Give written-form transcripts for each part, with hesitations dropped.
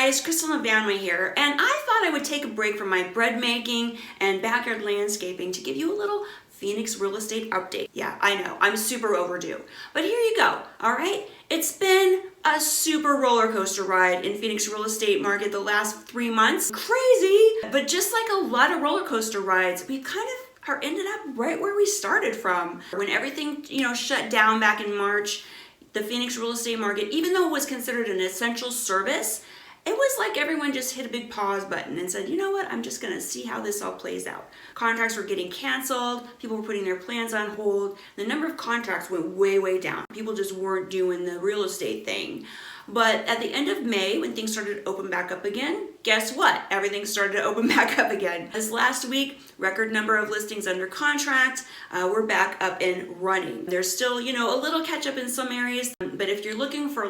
guys, Crystal and Vanway here, and I thought I would take a break from my bread making and backyard landscaping to give you a little Phoenix real estate update. Yeah, I know, I'm super overdue, but here you go, all right? It's been a super roller coaster ride in Phoenix real estate market the last 3 months. Crazy, but just like a lot of roller coaster rides, we kind of are ended up right where we started from. When everything, shut down back in March, the Phoenix real estate market, even though it was considered an essential service, it was like everyone just hit a big pause button and said, you know what, I'm just gonna see how this all plays out. Contracts were getting canceled, people were putting their plans on hold, the number of contracts went way, way down. People just weren't doing the real estate thing. But at the end of May, when things started to open back up again, guess what? Everything started to open back up again. This last week, record number of listings under contract, we're back up and running. There's still, a little catch up in some areas, but if you're looking for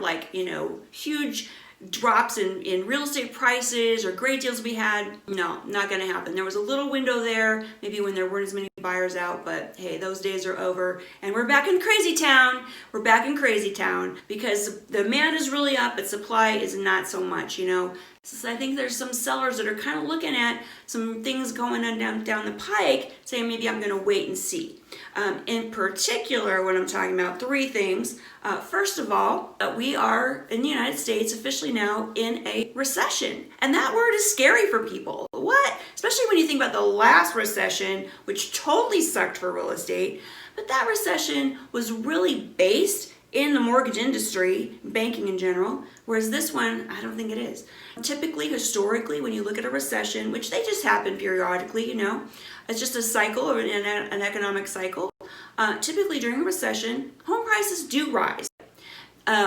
huge drops in real estate prices or great deals we had, no, not gonna happen. There was a little window there, maybe when there weren't as many buyers out, but hey, those days are over and we're back in crazy town. We're back in crazy town because the demand is really up, but supply is not so much, So I think there's some sellers that are kind of looking at some things going on down the pike, saying maybe I'm gonna wait and see. In particular, when I'm talking about 3 things, first of all, we are in the United States officially now in a recession. And that word is scary for people. What? Especially when you think about the last recession, which totally sucked for real estate. But that recession was really based in the mortgage industry, banking in general, whereas this one, I don't think it is. Typically, historically, when you look at a recession, which they just happen periodically, it's just a cycle or an economic cycle. Typically during a recession, home prices do rise.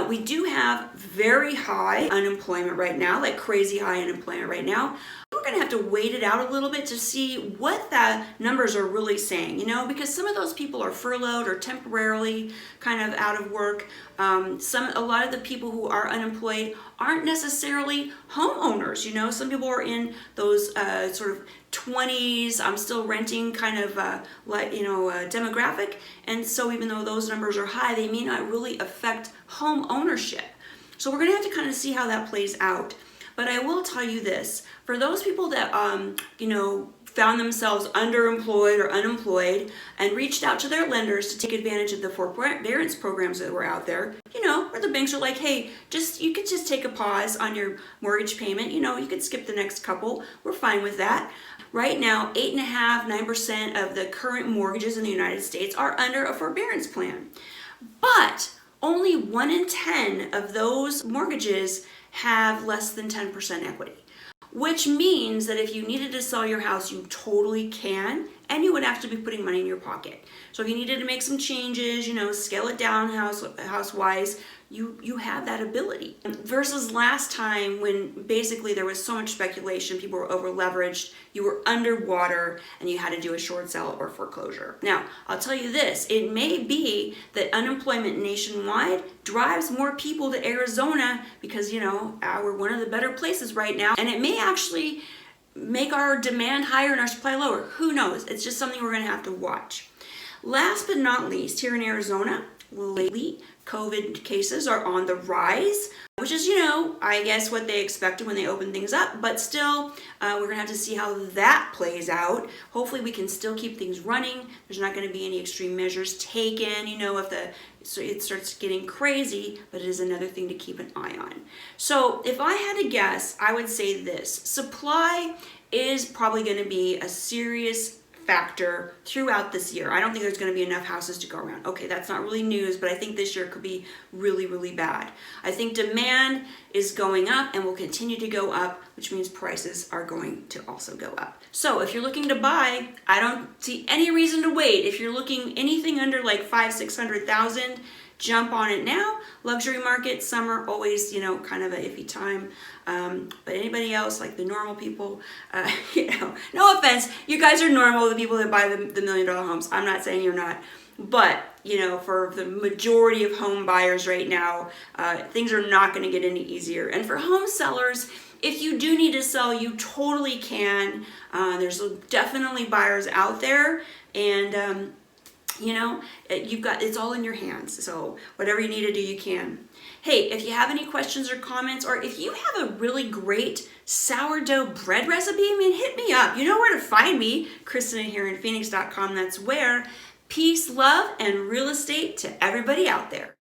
We do have very high unemployment right now, like crazy high unemployment right now. We're gonna have to wait it out a little bit to see what the numbers are really saying, because some of those people are furloughed or temporarily kind of out of work. A lot of the people who are unemployed aren't necessarily homeowners, some people are in those sort of 20s, I'm still renting kind of demographic. And so even though those numbers are high, they may not really affect home ownership. So we're gonna have to kind of see how that plays out. But I will tell you this, for those people that, found themselves underemployed or unemployed and reached out to their lenders to take advantage of the forbearance programs that were out there, where the banks are like, hey, you could just take a pause on your mortgage payment. You could skip the next couple. We're fine with that. Right now, 8.5–9% of the current mortgages in the United States are under a forbearance plan. But only 1 in 10 of those mortgages have less than 10% equity, which means that if you needed to sell your house, you totally can, and you would have to be putting money in your pocket. So if you needed to make some changes, scale it down house-wise, you have that ability. Versus last time when basically there was so much speculation, people were over leveraged, you were underwater, and you had to do a short sale or foreclosure. Now, I'll tell you this, it may be that unemployment nationwide drives more people to Arizona because, we're one of the better places right now, and it may actually make our demand higher and our supply lower. Who knows? It's just something we're gonna have to watch. Last but not least, here in Arizona, lately, COVID cases are on the rise, which is, I guess what they expected when they opened things up, but still, we're gonna have to see how that plays out. Hopefully we can still keep things running. There's not gonna be any extreme measures taken, if it starts getting crazy, but it is another thing to keep an eye on. So if I had to guess, I would say this: supply is probably gonna be a serious factor throughout this year. I don't think there's going to be enough houses to go around. Okay, that's not really news, but I think this year could be really, really bad. I think demand is going up and will continue to go up, which means prices are going to also go up. So if you're looking to buy, I don't see any reason to wait. If you're looking anything under like 500,000–600,000, jump on it now. Luxury market, summer, always, kind of an iffy time. But anybody else, like the normal people, no offense, you guys are normal, the people that buy the $1 million homes. I'm not saying you're not. But, for the majority of home buyers right now, things are not going to get any easier. And for home sellers, if you do need to sell, you totally can. There's definitely buyers out there, and it's all in your hands. So whatever you need to do, you can. Hey, if you have any questions or comments, or if you have a really great sourdough bread recipe, hit me up. You know where to find me, KristinaHereInPhoenix.com. That's where. Peace, love, and real estate to everybody out there.